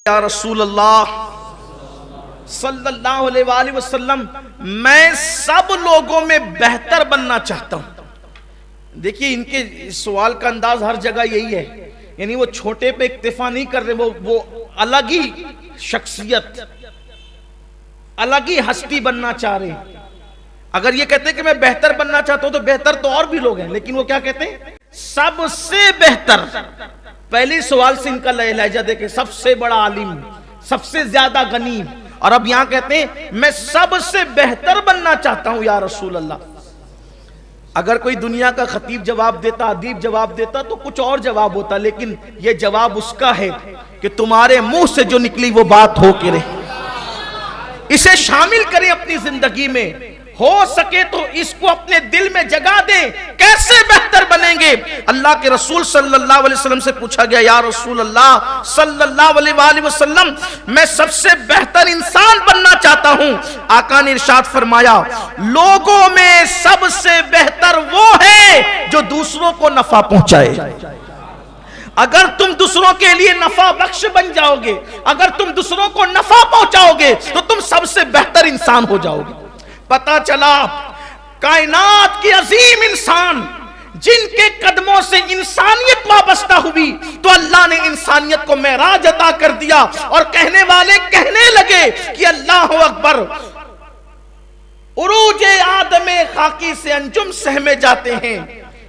یا رسول اللہ صلی اللہ علیہ وآلہ وسلم میں سب لوگوں میں بہتر بننا چاہتا ہوں۔ دیکھیے ان کے سوال کا انداز ہر جگہ یہی ہے، یعنی وہ چھوٹے پہ اکتفا نہیں کر رہے، وہ الگ ہی شخصیت، الگ ہی ہستی بننا چاہ رہے ہیں۔ اگر یہ کہتے ہیں کہ میں بہتر بننا چاہتا ہوں تو بہتر تو اور بھی لوگ ہیں، لیکن وہ کیا کہتے ہیں؟ سب سے بہتر۔ پہلی سوال سے ان کا لہجہ دیکھیں، سب سے بڑا عالم، سب سے زیادہ غنی، اور اب یہاں کہتے ہیں میں سب سے بہتر بننا چاہتا ہوں یا رسول اللہ۔ اگر کوئی دنیا کا خطیب جواب دیتا، ادیب جواب دیتا تو کچھ اور جواب ہوتا، لیکن یہ جواب اس کا ہے کہ تمہارے منہ سے جو نکلی وہ بات ہو کے رہے۔ اسے شامل کریں اپنی زندگی میں، ہو سکے تو اس کو اپنے دل میں جگہ دیں۔ کیسے بہتر بنیں گے؟ اللہ کے رسول صلی اللہ علیہ وسلم سے پوچھا گیا، یا رسول اللہ صلی اللہ علیہ وآلہ وسلم میں سب سے بہتر انسان بننا چاہتا ہوں۔ آقا نے ارشاد فرمایا، لوگوں میں سب سے بہتر وہ ہے جو دوسروں کو نفع پہنچائے۔ اگر تم دوسروں کے لیے نفع بخش بن جاؤ گے، اگر تم دوسروں کو نفع پہنچاؤ گے تو تم سب سے بہتر انسان ہو جاؤ گے۔ پتہ چلا کائنات کے عظیم انسان جن کے قدموں سے انسانیت وابستہ ہوئی تو اللہ نے انسانیت کو معراج عطا کر دیا، اور کہنے والے کہنے لگے کہ اللہ اکبر، عروج آدم خاکی سے انجم سہمے جاتے ہیں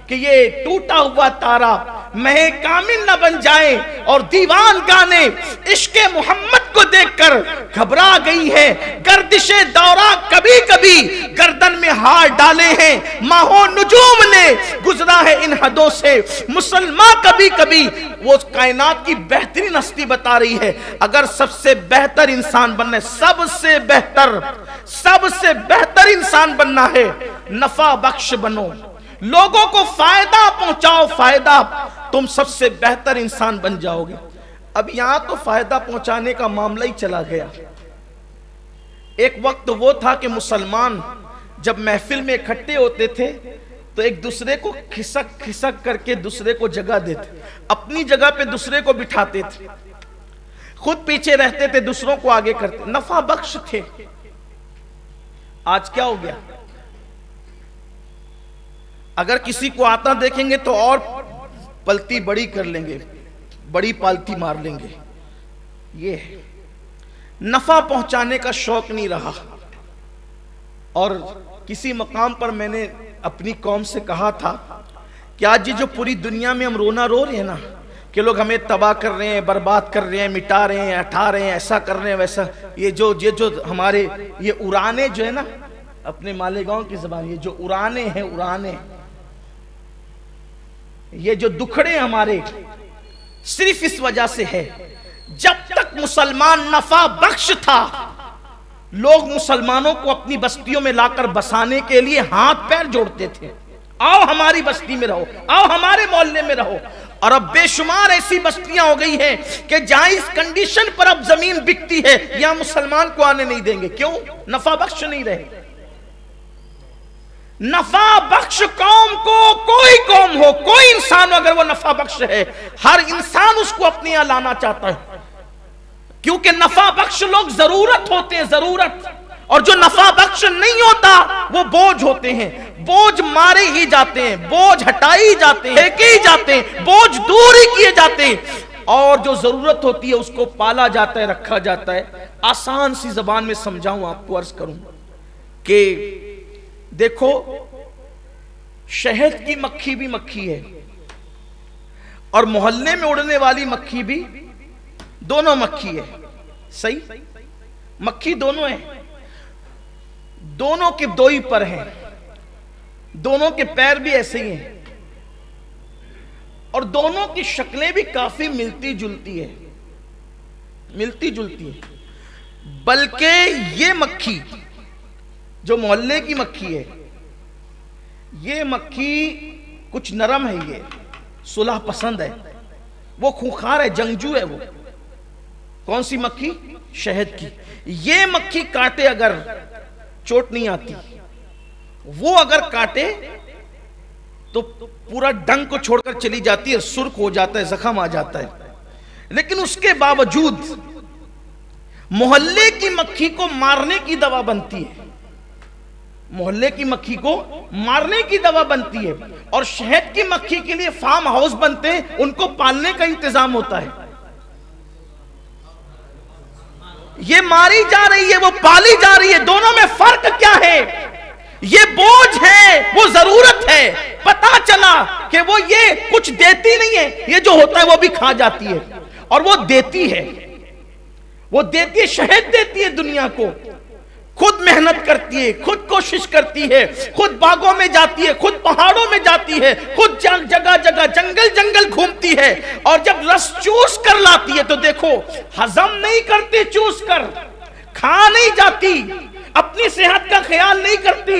کہ یہ ٹوٹا ہوا تارا مہ کامل نہ بن جائے، اور دیوان گانے عشق محمد کو دیکھ کر گھبرا گئی ہے۔ گردش دورہ کبھی کبھی گردن میں ہار ڈالے ہیں، ماہوں نجوم نے گزرا ہے ان حدوں سے، مسلمان کبھی کبھی وہ کائنات کی بہترین ہستی بتا رہی ہے۔ اگر سب سے بہتر انسان بننا ہے، سب سے بہتر انسان بننا ہے، نفع بخش بنو، لوگوں کو فائدہ پہنچاؤ، فائدہ، تم سب سے بہتر انسان بن جاؤ گے۔ اب یہاں تو فائدہ پہنچانے کا معاملہ ہی چلا گیا۔ ایک وقت وہ تھا کہ مسلمان جب محفل میں اکٹھے ہوتے تھے تو ایک دوسرے کو کھسک کھسک کر کے دوسرے کو جگہ دیتے، اپنی جگہ پہ دوسرے کو بٹھاتے تھے، خود پیچھے رہتے تھے، دوسروں کو آگے کرتے، نفع بخش تھے۔ آج کیا ہو گیا؟ اگر کسی کو آتا دیکھیں گے تو اور پلتی بڑی کر لیں گے، بڑی پالتی مار لیں گے۔ یہ نفع پہنچانے کا شوق نہیں رہا۔ اور کسی مقام پر میں نے اپنی قوم سے کہا تھا کہ آج یہ جو پوری دنیا میں ہم رونا رو رہے ہیں نا، کہ لوگ ہمیں تباہ کر رہے ہیں، برباد کر رہے ہیں، مٹا رہے ہیں، ہٹا رہے ہیں، ایسا کر رہے ہیں، ویسا، یہ جو ہمارے یہ ارانے جو ہے نا، اپنے مالیگاؤں کی زبان، یہ جو ارانے ہیں، ارانے، یہ جو دکھڑے ہمارے، صرف اس وجہ سے ہے جب تک مسلمان نفع بخش تھا، لوگ مسلمانوں کو اپنی بستیوں میں لا کر بسانے کے لیے ہاتھ پیر جوڑتے تھے، آؤ ہماری بستی میں رہو، آؤ ہمارے محلے میں رہو۔ اور اب بے شمار ایسی بستیاں ہو گئی ہیں کہ جہاں اس کنڈیشن پر اب زمین بکتی ہے، یہاں مسلمان کو آنے نہیں دیں گے۔ کیوں؟ نفع بخش نہیں رہے۔ نفع بخش قوم کو، کوئی قوم ہو، کوئی انسان ہو، اگر وہ نفع بخش ہے، ہر انسان اس کو اپنے یہاں لانا چاہتا ہے، کیونکہ نفع بخش لوگ ضرورت ہوتے ہیں، ضرورت، اور جو نفع بخش نہیں ہوتا وہ بوجھ ہوتے ہیں، بوجھ مارے ہی جاتے ہیں، بوجھ ہٹائی ہی جاتے ہیں، پھینکے ہی جاتے ہیں، بوجھ دور ہی کیے جاتے ہیں، اور جو ضرورت ہوتی ہے اس کو پالا جاتا ہے، رکھا جاتا ہے۔ آسان سی زبان میں سمجھاؤں آپ کو، عرض کروں کہ دیکھو، شہد کی مکھی بھی مکھی ہے، اور محلے میں اڑنے والی مکھی بھی، دونوں مکھی ہے، صحیح؟ مکھی دونوں ہیں، دونوں کے دو ہی پر ہیں، دونوں کے پیر بھی ایسے ہی ہیں، اور دونوں کی شکلیں بھی کافی ملتی جلتی ہے، ملتی جلتی ہے۔ بلکہ یہ مکھی جو محلے کی مکھی ہے، یہ مکھی کچھ نرم ہے، یہ صلح پسند ہے، وہ خونخوار ہے، جنگجو ہے۔ وہ کون سی مکھی؟ شہد کی۔ یہ مکھی کاٹے اگر چوٹ نہیں آتی، وہ اگر کاٹے تو پورا ڈنگ کو چھوڑ کر چلی جاتی ہے، سرخ ہو جاتا ہے، زخم آ جاتا ہے، لیکن اس کے باوجود محلے کی مکھی کو مارنے کی دوا بنتی ہے، محلے کی مکھی کو مارنے کی دوا بنتی ہے، اور شہد کی مکھی کے لیے فارم ہاؤس بنتے ہیں، ان کو پالنے کا انتظام ہوتا ہے۔ یہ ماری جا رہی ہے، وہ پالی جا رہی ہے، دونوں میں فرق کیا ہے؟ یہ بوجھ ہے، وہ ضرورت ہے۔ پتا چلا کہ وہ یہ کچھ دیتی نہیں ہے، یہ جو ہوتا ہے وہ بھی کھا جاتی ہے، اور وہ دیتی ہے، وہ دیتی ہے، شہد دیتی ہے دنیا کو، خود محنت کرتی ہے، خود کوشش کرتی ہے، خود باغوں میں جاتی ہے، خود پہاڑوں میں جاتی ہے، خود جگہ جگہ جنگل گھومتی ہے، اور جب رس چوس کر لاتی ہے تو دیکھو ہضم نہیں کرتی، چوس کر کھا نہیں جاتی، اپنی صحت کا خیال نہیں کرتی،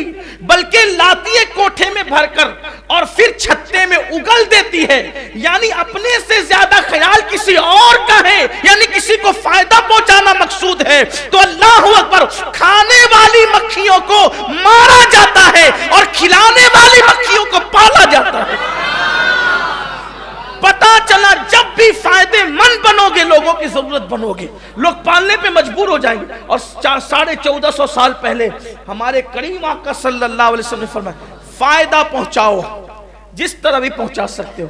بلکہ لاتی ہے کوٹھے میں بھر کر اور پھر چھتے میں اگل دیتی ہے۔ یعنی اپنے سے زیادہ خیال کسی اور کا ہے، یعنی کسی کو فائدہ پہنچانا مقصود ہے۔ تو اللہ اکبر، کھانے والی مکھیوں کو مارا جاتا ہے اور کھلانے والی مکھیوں کو پالا جاتا ہے۔ پتا چلا جب بھی فائدے مند بنو گے، لوگوں کی ضرورت بنو گے، لوگ پالنے پہ مجبور ہو جائیں گے۔ اور 1450 سال پہلے ہمارے کریم آقا صلی اللہ علیہ وسلم نے فرمایا فائدہ پہنچاؤ جس طرح بھی پہنچا سکتے ہو،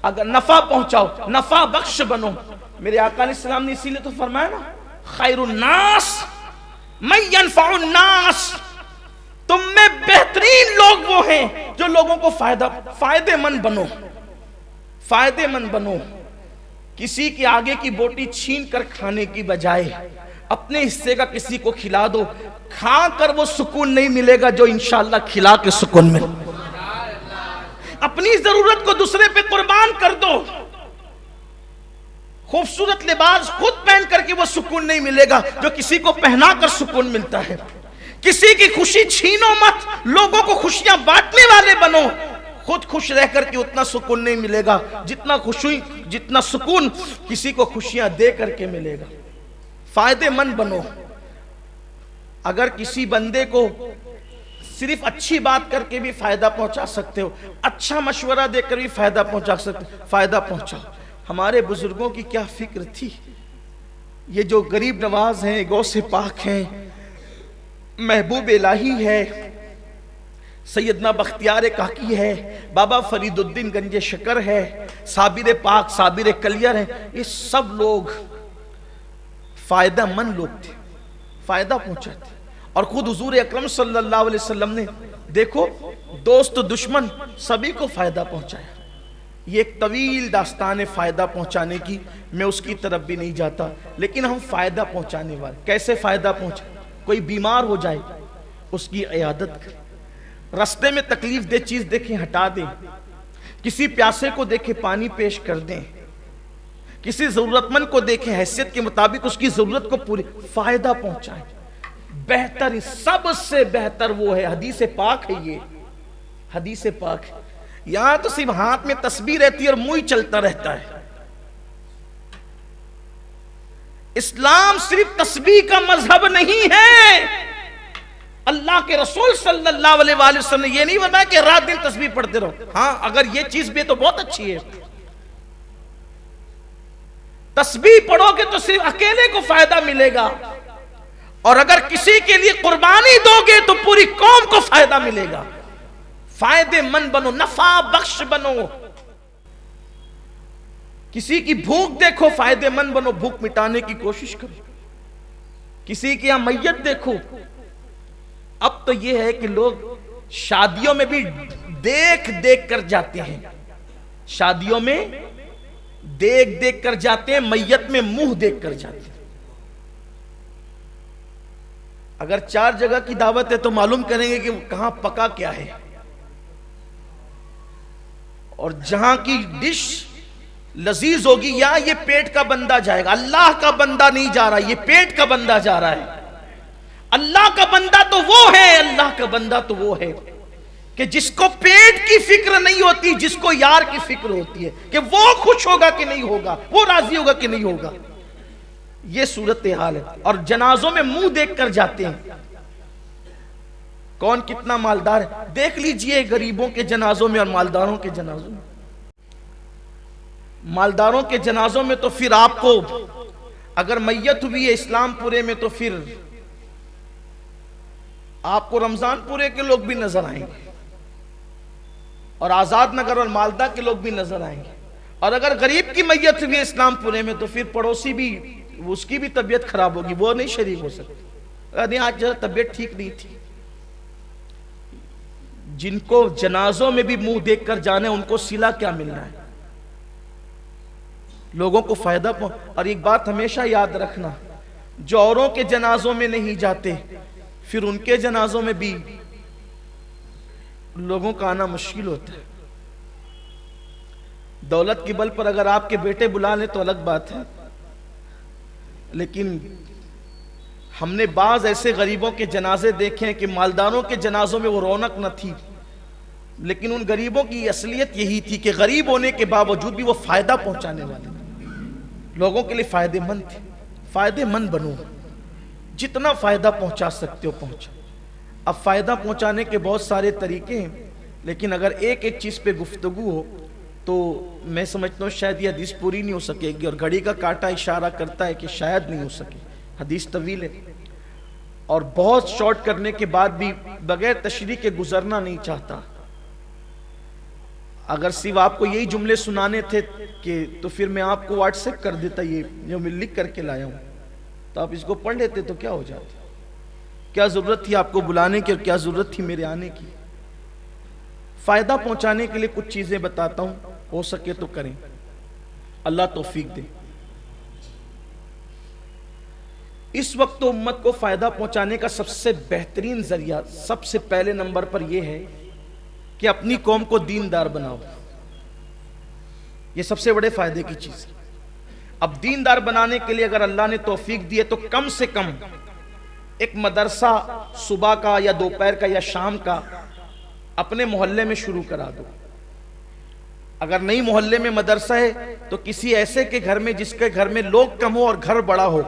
اگر نفع پہنچاؤ، نفع بخش بنو۔ میرے آقا علیہ السلام نے اسی لیے تو فرمایا نا، خیر الناس من ينفع الناس، تم میں بہترین لوگ وہ ہیں جو لوگوں کو فائدے مند بنو، فائدے مند بنو۔ کسی کے آگے کی بوٹی چھین کر کھانے کی بجائے اپنے حصے کا کسی کو کھلا دو، کھا کر وہ سکون نہیں ملے گا جو انشاءاللہ کھلا کے سکون ملے۔ اپنی ضرورت کو دوسرے پہ قربان کر دو، خوبصورت لباس خود پہن کر کے وہ سکون نہیں ملے گا جو کسی کو پہنا کر سکون ملتا ہے۔ کسی کی خوشی چھینو مت، لوگوں کو خوشیاں بانٹنے والے بنو۔ خود خوش رہ کر کے اتنا سکون نہیں ملے گا جتنا سکون کسی کو خوشیاں دے کر کے ملے گا۔ فائدے مند بنو۔ اگر کسی بندے کو صرف اچھی بات کر کے بھی فائدہ پہنچا سکتے ہو، اچھا مشورہ دے کر بھی فائدہ پہنچا سکتے ہو، فائدہ پہنچاؤ۔ ہمارے بزرگوں کی کیا فکر تھی، یہ جو غریب نواز ہیں، غوث پاک ہیں، محبوب الہی ہے، سیدنا بختیار کاکی ہے، بابا فرید الدین گنج شکر ہے، صابر پاک، صابر کلیئر ہیں، یہ سب لوگ فائدہ مند لوگ تھے، فائدہ پہنچاتے۔ اور خود حضور اکرم صلی اللہ علیہ وسلم نے دیکھو دوست دشمن سبھی کو فائدہ پہنچایا۔ یہ ایک طویل داستان ہے فائدہ پہنچانے کی، میں اس کی طرف بھی نہیں جاتا، لیکن ہم فائدہ پہنچانے والے کیسے فائدہ پہنچائیں؟ کوئی بیمار ہو جائے اس کی عیادت کریں، رستے میں تکلیف دہ چیز دیکھیں ہٹا دیں، کسی پیاسے کو دیکھیں پانی پیش کر دیں، کسی ضرورت مند کو دیکھیں حیثیت کے مطابق اس کی ضرورت کو پوری فائدہ پہنچائیں۔ بہتر، سب سے بہتر وہ ہے، حدیث پاک ہے، یہ حدیث پاک ہے۔ یہاں تو صرف ہاتھ میں تسبیح رہتی ہے اور منہ ہی چلتا رہتا ہے۔ اسلام صرف تسبیح کا مذہب نہیں ہے۔ اللہ کے رسول صلی اللہ علیہ وآلہ وسلم نے یہ نہیں بتایا کہ رات دن تسبیح پڑھتے رہو۔ ہاں اگر یہ چیز بھی ہے تو بہت اچھی ہے، تسبیح پڑھو گے تو صرف اکیلے کو فائدہ ملے گا، اور اگر کسی کے لیے قربانی دو گے تو پوری قوم کو فائدہ ملے گا۔ فائدے مند بنو، نفع بخش بنو۔ کسی کی بھوک دیکھو، فائدے مند بنو، بھوک مٹانے کی کوشش کرو۔ کسی کی یہاں میت دیکھو، اب تو یہ ہے کہ لوگ شادیوں میں بھی دیکھ دیکھ کر جاتے ہیں، شادیوں میں دیکھ دیکھ کر جاتے ہیں، میت میں منہ دیکھ کر جاتے ہیں۔ اگر 4 جگہ کی دعوت ہے تو معلوم کریں گے کہ کہاں پکا کیا ہے، اور جہاں کی ڈش لذیذ ہوگی یا یہ پیٹ کا بندہ جائے گا۔ اللہ کا بندہ نہیں جا رہا، یہ پیٹ کا بندہ جا رہا ہے۔ اللہ کا بندہ تو وہ ہے، اللہ کا بندہ تو وہ ہے کہ جس کو پیٹ کی فکر نہیں ہوتی، جس کو یار کی فکر ہوتی ہے کہ وہ خوش ہوگا کہ نہیں ہوگا، وہ راضی ہوگا کہ نہیں ہوگا۔ یہ صورتحال ہے۔ اور جنازوں میں منہ دیکھ کر جاتے ہیں، کون کتنا مالدار ہے دیکھ لیجئے، غریبوں کے جنازوں میں اور مالداروں کے جنازوں میں۔ مالداروں کے جنازوں میں تو پھر آپ کو اگر میت ہوئی ہے اسلام پورے میں تو پھر آپ کو رمضان پورے کے لوگ بھی نظر آئیں گے اور آزاد نگر اور مالدہ کے لوگ بھی نظر آئیں گے. اور اگر غریب کی میت ہوئی ہے اسلام پورے میں تو پھر پڑوسی بھی اس کی بھی طبیعت خراب ہوگی, وہ نہیں شریک ہو سکتے. نہیں آج ذرا طبیعت ٹھیک نہیں تھی. جن کو جنازوں میں بھی منہ دیکھ کر جانا ہے ان کو صلہ کیا ملنا ہے؟ لوگوں کو فائدہ اور ایک بات ہمیشہ یاد رکھنا, جو اوروں کے جنازوں میں نہیں جاتے پھر ان کے جنازوں میں بھی لوگوں کا آنا مشکل ہوتا ہے. دولت کی بل پر اگر آپ کے بیٹے بلا لیں تو الگ بات ہے, لیکن ہم نے بعض ایسے غریبوں کے جنازے دیکھے ہیں کہ مالداروں کے جنازوں میں وہ رونق نہ تھی, لیکن ان غریبوں کی اصلیت یہی تھی کہ غریب ہونے کے باوجود بھی وہ فائدہ پہنچانے والے لوگوں کے لیے فائدہ مند تھے. فائدہ مند بنو, جتنا فائدہ پہنچا سکتے ہو پہنچا. اب فائدہ پہنچانے کے بہت سارے طریقے ہیں, لیکن اگر ایک ایک چیز پہ گفتگو ہو تو میں سمجھتا ہوں شاید یہ حدیث پوری نہیں ہو سکے گی, اور گھڑی کا کانٹا اشارہ کرتا ہے کہ شاید نہیں ہو سکے. حدیث طویل ہے اور بہت شارٹ کرنے کے بعد بھی بغیر تشریح کے گزرنا نہیں چاہتا. اگر صرف آپ کو یہی جملے سنانے تھے کہ تو پھر میں آپ کو واٹس ایپ کر دیتا, یہ جو میں لکھ کر کے لایا ہوں, تو آپ اس کو پڑھ لیتے تو کیا ہو جاتا. کیا ضرورت تھی آپ کو بلانے کی اور کیا ضرورت تھی میرے آنے کی. فائدہ پہنچانے کے لیے کچھ چیزیں بتاتا ہوں, ہو سکے تو کریں, اللہ توفیق دے. اس وقت تو امت کو فائدہ پہنچانے کا سب سے بہترین ذریعہ سب سے پہلے نمبر پر یہ ہے کہ اپنی قوم کو دیندار بناؤ. یہ سب سے بڑے فائدے کی چیز ہے. اب دیندار بنانے کے لیے اگر اللہ نے توفیق دی ہے تو کم سے کم ایک مدرسہ صبح کا یا دوپہر کا یا شام کا اپنے محلے میں شروع کرا دو. اگر نہیں محلے میں مدرسہ ہے تو کسی ایسے کے گھر میں جس کے گھر میں لوگ کم ہو اور گھر بڑا ہو,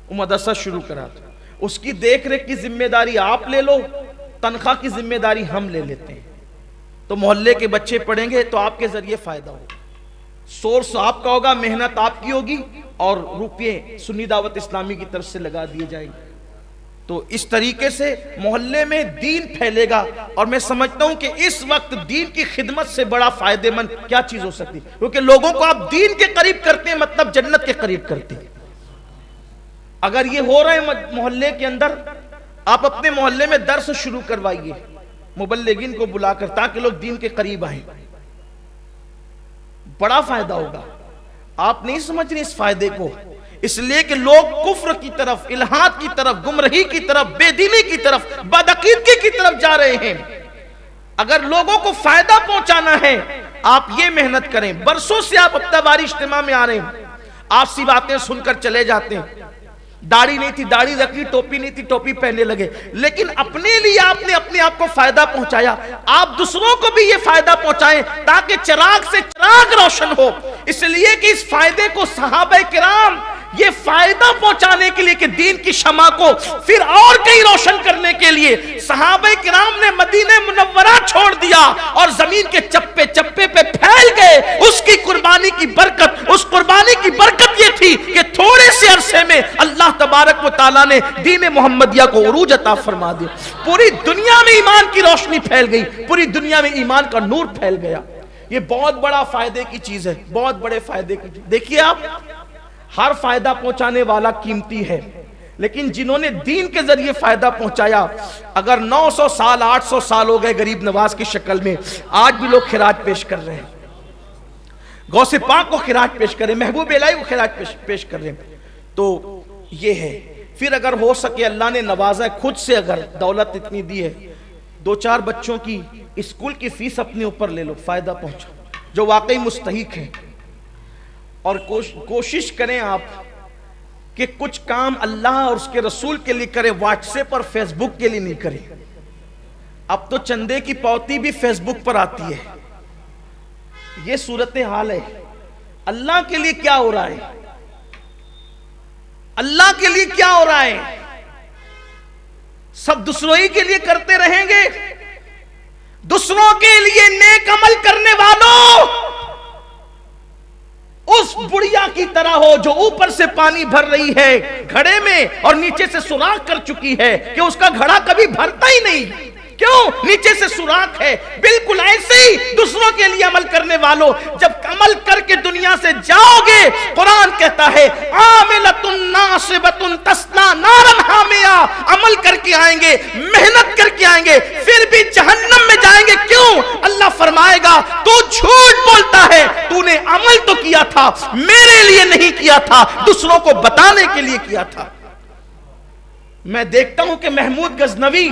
وہ مدرسہ شروع کرا دو. اس کی دیکھ ریکھ کی ذمہ داری آپ لے لو, تنخواہ کی ذمہ داری ہم لے لیتے ہیں. تو محلے کے بچے پڑھیں گے تو آپ کے ذریعے فائدہ ہوگا. سورس آپ کا ہوگا, محنت آپ کی ہوگی, اور روپیے سنی دعوت اسلامی کی طرف سے لگا دیے جائیں گے. تو اس طریقے سے محلے میں دین پھیلے گا. اور میں سمجھتا ہوں کہ اس وقت دین کی خدمت سے بڑا فائدہ مند کیا چیز ہو سکتی, کیونکہ لوگوں کو آپ دین کے قریب کرتے ہیں مطلب جنت کے قریب کرتے ہیں. اگر یہ ہو رہا ہے محلے کے اندر, آپ اپنے محلے میں درس شروع کروائیے مبلغین کو بلا کر, تاکہ لوگ دین کے قریب آئیں. بڑا فائدہ ہوگا. آپ نہیں سمجھ رہے اس فائدے کو, اس لیے کہ لوگ کفر کی طرف, الہاد کی طرف, گمراہی کی طرف, بے دینی کی طرف, بدعقیدگی کی طرف جا رہے ہیں. اگر لوگوں کو فائدہ پہنچانا ہے آپ یہ محنت کریں. برسوں سے آپ ہفتہ اجتماع میں آ رہے ہیں, آپ سی باتیں سن کر چلے جاتے ہیں. داڑھی نہیں تھی داڑھی رکھی, ٹوپی نہیں تھی ٹوپی پہننے لگے, لیکن اپنے لیے آپ نے اپنے آپ کو فائدہ پہنچایا. آپ دوسروں کو بھی یہ فائدہ پہنچائیں تاکہ چراغ سے چراغ روشن ہو. اس لیے کہ اس فائدے کو صحابہ کرام یہ فائدہ پہنچانے کے لیے کہ دین کی شمع کو پھر اور کہیں روشن کرنے کے لیے صحابہ کرام نے مدینہ منورہ چھوڑ دیا اور زمین کے چپے چپے پہ پھیل گئے. اس کی قربانی کی برکت, اس قربانی کی برکت یہ تھی کہ تھوڑے سے عرصے میں اللہ تبارک و تعالیٰ نے دین محمدیہ کو عروج عطا فرما دیا. پوری دنیا میں ایمان کی روشنی پھیل گئی, پوری دنیا میں ایمان کا نور پھیل گیا. یہ بہت بڑا فائدے کی چیز ہے, بہت بڑے فائدے کی چیز. دیکھیے آپ, ہر فائدہ پہنچانے والا قیمتی ہے, لیکن جنہوں نے دین کے ذریعے فائدہ پہنچایا, اگر 900 سال 800 سال ہو گئے غریب نواز کی شکل میں, آج بھی لوگ خراج پیش کر رہے ہیں. غوث پاک کو خراج پیش کر رہے ہیں, محبوب الہی کو خراج پیش کر رہے ہیں. تو یہ ہے. پھر اگر ہو سکے اللہ نے نوازا ہے, خود سے اگر دولت اتنی دی ہے, 2-4 بچوں کی اسکول کی فیس اپنے اوپر لے لو, فائدہ پہنچو جو واقعی مستحق ہیں. اور کوشش کریں آپ کہ کچھ کام اللہ اور اس کے رسول کے لیے کریں, واٹس ایپ اور فیس بک کے لیے نہیں کریں. اب تو چندے کی پوتی بھی فیس بک پر آتی ہے. یہ صورتحال ہے. اللہ کے لیے کیا ہو رہا ہے, اللہ کے لیے کیا ہو رہا ہے؟ سب دوسروں ہی کے لیے کرتے رہیں گے. دوسروں کے لیے نیک عمل کرنے والوں, اس بڑیا کی طرح ہو جو اوپر سے پانی بھر رہی ہے گھڑے میں اور نیچے سے سوراخ کر چکی ہے کہ اس کا گھڑا کبھی بھرتا ہی نہیں. کیوں؟ نیچے سے سوراخ ہے. بالکل ایسے ہی دوسروں کے لیے عمل کرنے والوں، جب عمل کر کے دنیا سے جاؤ گے، قرآن کہتا ہے عاملۃ ناصبۃ تصلیٰ نارا حامیہ، عمل کر کے آئیں گے، محنت کر کے آئیں گے، پھر بھی جہنم میں جائیں گے. کیوں؟ اللہ فرمائے گا تو جھوٹ بولتا ہے، تو نے عمل تو کیا تھا، میرے لیے نہیں کیا تھا، دوسروں کو بتانے کے لیے کیا تھا. میں دیکھتا ہوں کہ محمود غزنوی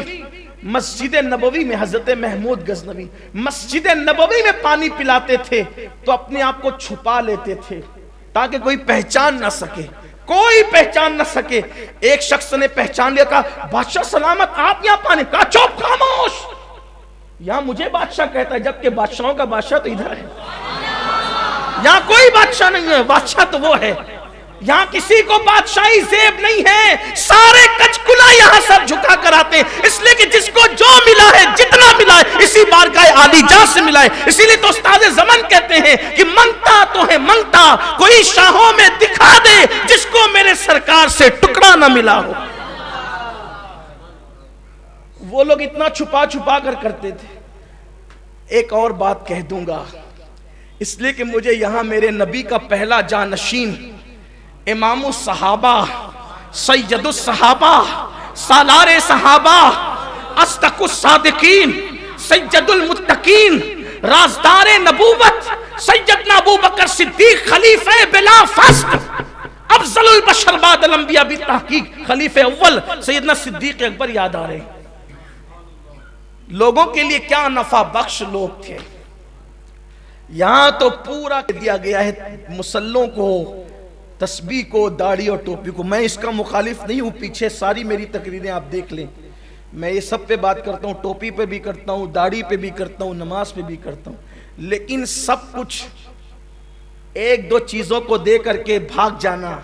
مسجد نبوی میں، حضرت محمود غزنوی مسجد نبوی میں پانی پلاتے تھے تو اپنے آپ کو چھپا لیتے تھے تاکہ کوئی پہچان نہ سکے، کوئی پہچان نہ سکے. ایک شخص نے پہچان لیا، کہا بادشاہ سلامت، آپ یہاں پانی. کہا چپ، خاموش، یہاں مجھے بادشاہ کہتا ہے، جبکہ بادشاہوں کا بادشاہ تو ادھر ہے. یہاں کوئی بادشاہ نہیں ہے، بادشاہ تو وہ ہے. یہاں کسی کو بادشاہی زیب نہیں ہے، سارے کچکلا یہاں سر جھکا کر آتے ہیں، اس لیے کہ جس کو جو ملا ہے، جتنا ملا ہے، اسی بارگاہ عالی جاں سے ملا ہے. اسی لیے تو استاد زمن کہتے ہیں کہ منگتا تو ہے منگتا، کوئی شاہوں میں دکھا دے جس کو میرے سرکار سے ٹکڑا نہ ملا ہو. وہ لوگ اتنا چھپا چھپا کر کرتے تھے. ایک اور بات کہہ دوں گا، اس لیے کہ مجھے یہاں میرے نبی کا پہلا جانشین، امام الصحابہ، سید الصحابہ، سالار صحابہ، اصدق الصادقین، سید المتقین، رازدار نبوت، سیدنا ابو بکر صدیق خلیفہ بلا فسق، افضل البشر بعد الانبیاء بالتحقیق، خلیفہ اول سیدنا صدیق اکبر یاد آ رہے ہیں. لوگوں کے لیے کیا نفع بخش لوگ تھے. یہاں تو پورا دیا گیا ہے مسلوں کو، تسبیح کو، داڑھی اور ٹوپی کو. میں اس کا مخالف نہیں ہوں، پیچھے ساری میری تقریریں آپ دیکھ لیں، میں یہ سب پہ بات کرتا ہوں، ٹوپی پہ بھی کرتا ہوں، داڑھی پہ بھی کرتا ہوں، نماز پہ بھی کرتا ہوں. لیکن سب کچھ ایک دو چیزوں کو دے کر کے بھاگ جانا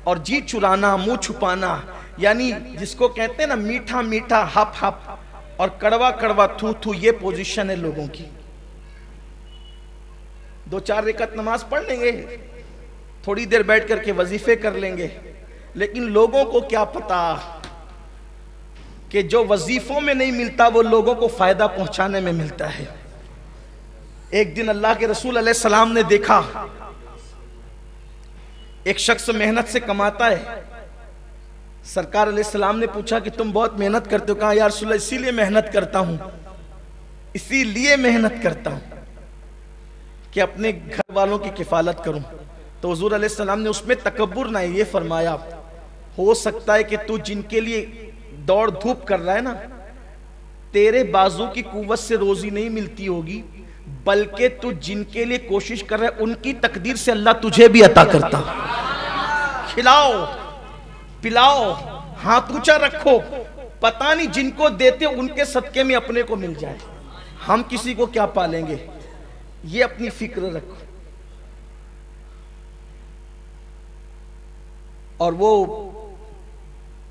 اور جی چرانا، منہ چھپانا، یعنی جس کو کہتے ہیں نا میٹھا میٹھا ہپ ہپ اور کڑوا کڑوا تھو تھو، یہ پوزیشن ہے لوگوں کی. 2-4 رکعت نماز پڑھ لیں گے، تھوڑی دیر بیٹھ کر کے وظیفے کر لیں گے، لیکن لوگوں کو کیا پتا کہ جو وظیفوں میں نہیں ملتا وہ لوگوں کو فائدہ پہنچانے میں ملتا ہے. ایک دن اللہ کے رسول علیہ السلام نے دیکھا ایک شخص محنت سے کماتا ہے. سرکار علیہ السلام نے پوچھا کہ تم بہت محنت کرتے ہو. کہا یا رسول اللہ اسی لیے محنت کرتا ہوں، اسی لیے محنت کرتا ہوں کہ اپنے گھر والوں کی کفالت کروں. تو حضور علیہ السلام نے اس میں تکبر نہ یہ فرمایا، ہو سکتا ہے کہ تو جن کے لیے دوڑ دھوپ کر رہا ہے نا، تیرے بازو کی قوت سے روزی نہیں ملتی ہوگی، بلکہ تو جن کے لیے کوشش کر رہا ہے ان کی تقدیر سے اللہ تجھے بھی عطا کرتا. کھلاؤ پلاؤ، ہاتھ اونچا رکھو، پتہ نہیں جن کو دیتے ان کے صدقے میں اپنے کو مل جائے. ہم کسی کو کیا پالیں گے، یہ اپنی فکر رکھو. اور وہ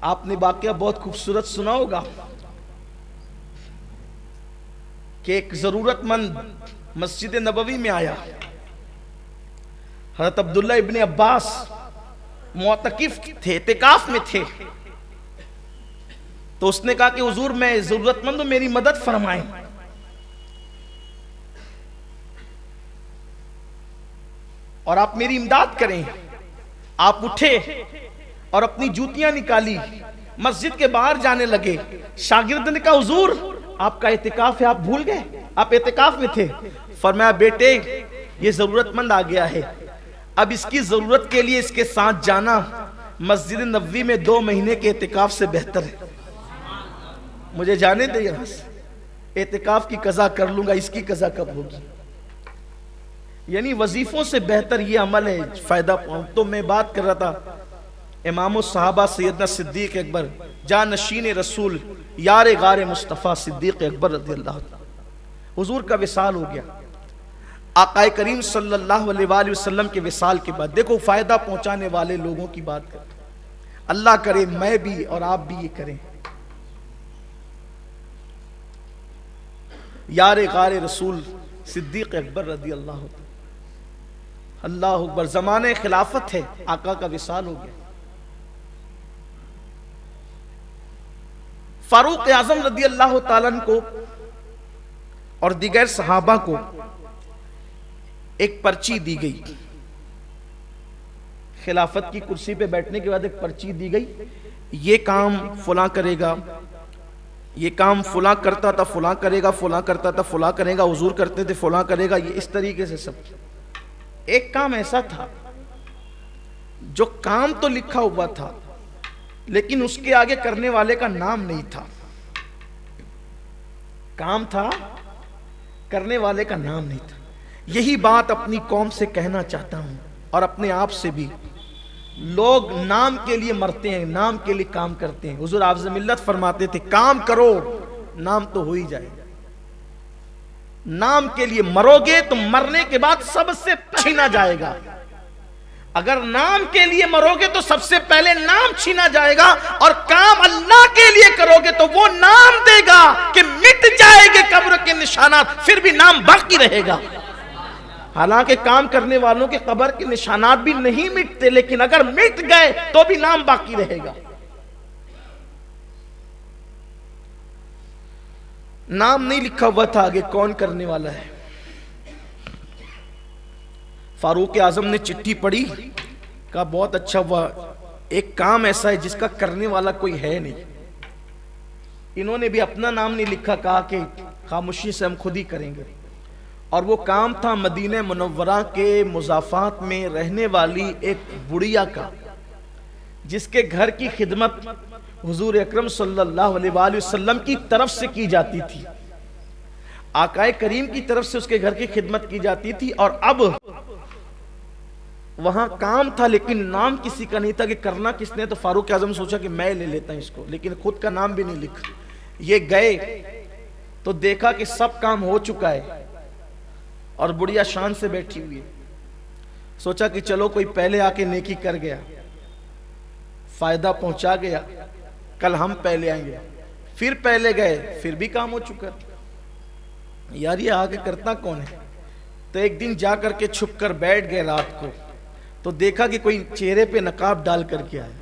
آپ نے واقعہ بہت خوبصورت سنا ہوگا کہ ایک ضرورت مند مسجد نبوی میں آیا. حضرت عبداللہ ابن عباس معتکف تھے، اعتکاف میں تھے. تو اس نے کہا کہ حضور میں ضرورت مند ہوں، میری مدد فرمائیں. اور آپ میری امداد کریں. آپ اٹھے اور اپنی جوتیاں نکالی، مسجد کے باہر جانے لگے. شاگرد نے کہا حضور آپ کا اعتکاف ہے، آپ بھول گئے، آپ اعتکاف میں تھے. فرمایا بیٹے یہ ضرورت مند آ گیا ہے، اب اس کی ضرورت کے لیے اس کے ساتھ جانا مسجد نبوی میں 2 مہینے کے اعتکاف سے بہتر ہے. مجھے جانے دے یہاں سے، اعتکاف کی قضا کر لوں گا، اس کی قضا کب ہوگی. یعنی وظیفوں سے بہتر یہ عمل ہے، فائدہ پہنچ. تو میں بات کر رہا تھا امام الصحابہ سیدنا صدیق اکبر، جانشین رسول، یار غار مصطفیٰ صدیق اکبر رضی اللہ عنہ. حضور کا وصال ہو گیا. آقا کریم صلی اللہ علیہ وآلہ وسلم کے وصال کے بعد دیکھو فائدہ پہنچانے والے لوگوں کی بات کر. اللہ کرے میں بھی اور آپ بھی یہ کریں. یار غار رسول صدیق اکبر رضی اللہ عنہ اللہ اکبر، زمانے خلافت ہے، آقا کا وصال ہو گیا۔ فاروق اعظم رضی اللہ تعالیٰ عنہ کو اور دیگر صحابہ کو ایک پرچی دی گئی، خلافت کی کرسی پہ بیٹھنے کے بعد ایک پرچی دی گئی، یہ کام فلاں کرے گا، یہ کام فلاں کرتا تھا فلاں کرے گا، فلاں کرتا تھا فلاں کرے گا، حضور کرتے تھے فلاں کرے گا، یہ اس طریقے سے سب۔ ایک کام ایسا تھا جو کام تو لکھا ہوا تھا لیکن اس کے آگے کرنے والے کا نام نہیں تھا، کام تھا کرنے والے کا نام نہیں تھا۔ یہی بات اپنی قوم سے کہنا چاہتا ہوں اور اپنے آپ سے بھی۔ لوگ نام کے لیے مرتے ہیں، نام کے لیے کام کرتے ہیں۔ حضور حافظ ملت فرماتے تھے کام کرو نام تو ہو ہی جائے گا، نام کے لیے مرو گے تو مرنے کے بعد سب سے چھینا جائے گا، اگر نام کے لیے مرو گے تو سب سے پہلے نام چھینا جائے گا، اور کام اللہ کے لیے کرو گے تو وہ نام دے گا کہ مٹ جائے گے قبر کے نشانات، پھر بھی نام باقی رہے گا۔ حالانکہ کام کرنے والوں کے قبر کے نشانات بھی نہیں مٹتے، لیکن اگر مٹ گئے تو بھی نام باقی رہے گا۔ نام نہیں لکھا ہوا تھا آگے کون کرنے والا ہے۔ فاروق اعظم نے چٹھی پڑھی، کہا بہت اچھا ہوا، ایک کام ایسا ہے جس کا کرنے والا کوئی ہے نہیں۔ انہوں نے بھی اپنا نام نہیں لکھا، کہا کہ خاموشی سے ہم خود ہی کریں گے۔ اور وہ کام تھا مدینہ منورہ کے مضافات میں رہنے والی ایک بڑھیا کا، جس کے گھر کی خدمت حضور اکرم صلی اللہ علیہ وآلہ وسلم کی طرف سے کی جاتی تھی، آقا کریم کی طرف سے اس کے گھر کی خدمت کی جاتی تھی۔ اور اب وہاں کام تھا لیکن نام کسی کا نہیں تھا کہ کرنا کس نے، تو فاروق اعظم سوچا کہ میں لے لیتا ہوں اس کو، لیکن خود کا نام بھی نہیں لکھا۔ یہ گئے تو دیکھا کہ سب کام ہو چکا ہے اور بڑھیا شان سے بیٹھی ہوئی ہے۔ سوچا کہ چلو کوئی پہلے آ کے نیکی کر گیا، فائدہ پہنچا گیا، کل ہم پہلے آئیں گے۔ پھر پہلے گئے، پھر بھی کام ہو چکا، یار یہ آگے کرتا کون ہے؟ تو ایک دن جا کر کے چھپ کر بیٹھ گئے رات کو، تو دیکھا کہ کوئی چہرے پہ نقاب ڈال کر کے آئے۔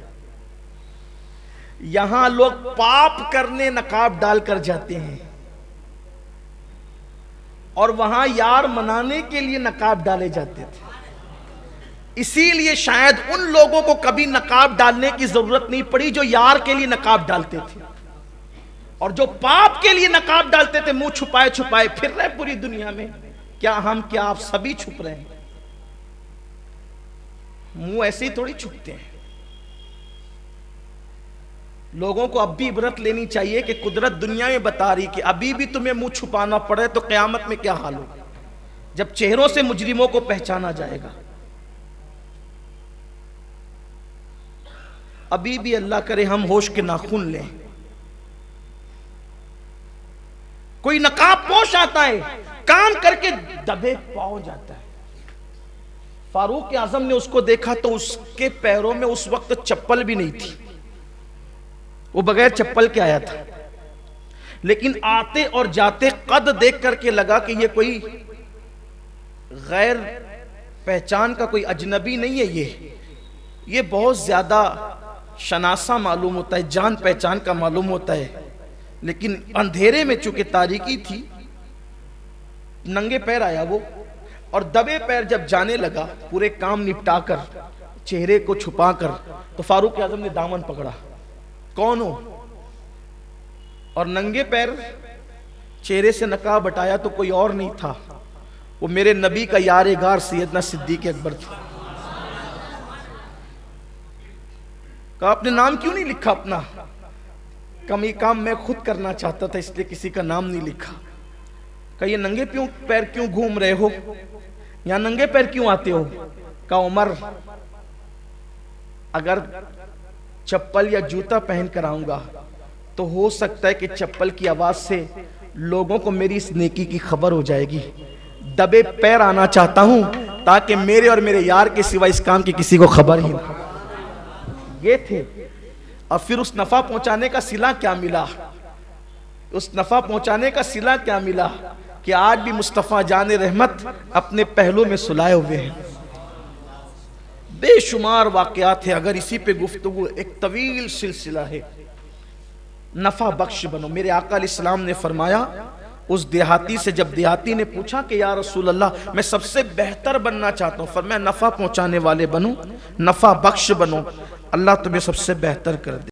یہاں لوگ پاپ کرنے نقاب ڈال کر جاتے ہیں، اور وہاں یار منانے کے لیے نقاب ڈالے جاتے تھے۔ اسی لیے شاید ان لوگوں کو کبھی نقاب ڈالنے کی ضرورت نہیں پڑی جو یار کے لیے نقاب ڈالتے تھے، اور جو پاپ کے لیے نقاب ڈالتے تھے منہ چھپائے چھپائے پھر رہے پوری دنیا میں۔ کیا ہم کیا آپ سبھی چھپ رہے ہیں؟ منہ ایسے ہی تھوڑی چھپتے ہیں۔ لوگوں کو اب بھی عبرت لینی چاہیے کہ قدرت دنیا میں بتا رہی کہ ابھی بھی تمہیں منہ چھپانا پڑے تو قیامت میں کیا حال ہوگا جب چہروں سے مجرموں کو پہچانا جائے گا۔ ابھی بھی اللہ کرے ہم ہوش کے ناخن لیں۔ کوئی نقاب پوش آتا ہے، کام کر کے دبے پاؤں جاتا ہے۔ فاروق اعظم نے اس کو دیکھا تو اس کے پیروں میں اس وقت چپل بھی نہیں تھی، وہ بغیر چپل کے آیا تھا، لیکن آتے اور جاتے قد دیکھ کر کے لگا کہ یہ کوئی غیر پہچان کا کوئی اجنبی نہیں ہے، یہ بہت زیادہ شناسہ معلوم ہوتا ہے، جان پہچان کا معلوم ہوتا ہے۔ لیکن اندھیرے میں چونکہ تاریکی تھی، ننگے پیر آیا وہ، اور دبے پیر جب جانے لگا پورے کام نپٹا کر چہرے کو چھپا کر، تو فاروق اعظم نے دامن پکڑا، کون ہو؟ اور ننگے پیر چہرے سے نقاب ہٹایا تو کوئی اور نہیں تھا، وہ میرے نبی کا یار غار سیدنا صدیق اکبر تھا۔ کہا آپ نے نام کیوں نہیں لکھا اپنا؟ کمی کام میں خود کرنا چاہتا تھا اس لیے کسی کا نام نہیں لکھا۔ کہا یہ ننگے پیر کیوں گھوم رہے ہو، یا ننگے پیر کیوں آتے ہو؟ کہا عمر اگر چپل یا جوتا پہن کر آؤں گا تو ہو سکتا ہے کہ چپل کی آواز سے لوگوں کو میری اس نیکی کی خبر ہو جائے گی، دبے پیر آنا چاہتا ہوں تاکہ میرے اور میرے یار کے سوا اس کام کی کسی کو خبر ہی نہ۔ یہ تھے، اور پھر اس نفع پہنچانے کا صلہ کیا ملا؟ اس نفع پہنچانے کا صلہ کیا ملا کہ آج بھی مصطفیٰ جان رحمت اپنے پہلو میں سلائے ہوئے ہیں۔ بے شمار واقعات ہیں، اگر اسی پہ گفتگو ایک طویل سلسلہ ہے۔ نفع بخش بنو۔ میرے آقا علیہ السلام نے فرمایا اس دیہاتی سے، جب دیہاتی نے پوچھا کہ یا رسول اللہ میں سب سے بہتر بننا چاہتا ہوں، فرمایا نفع پہنچانے والے بنو، نفع بخش بنو، اللہ تمہیں سب سے بہتر کر دے۔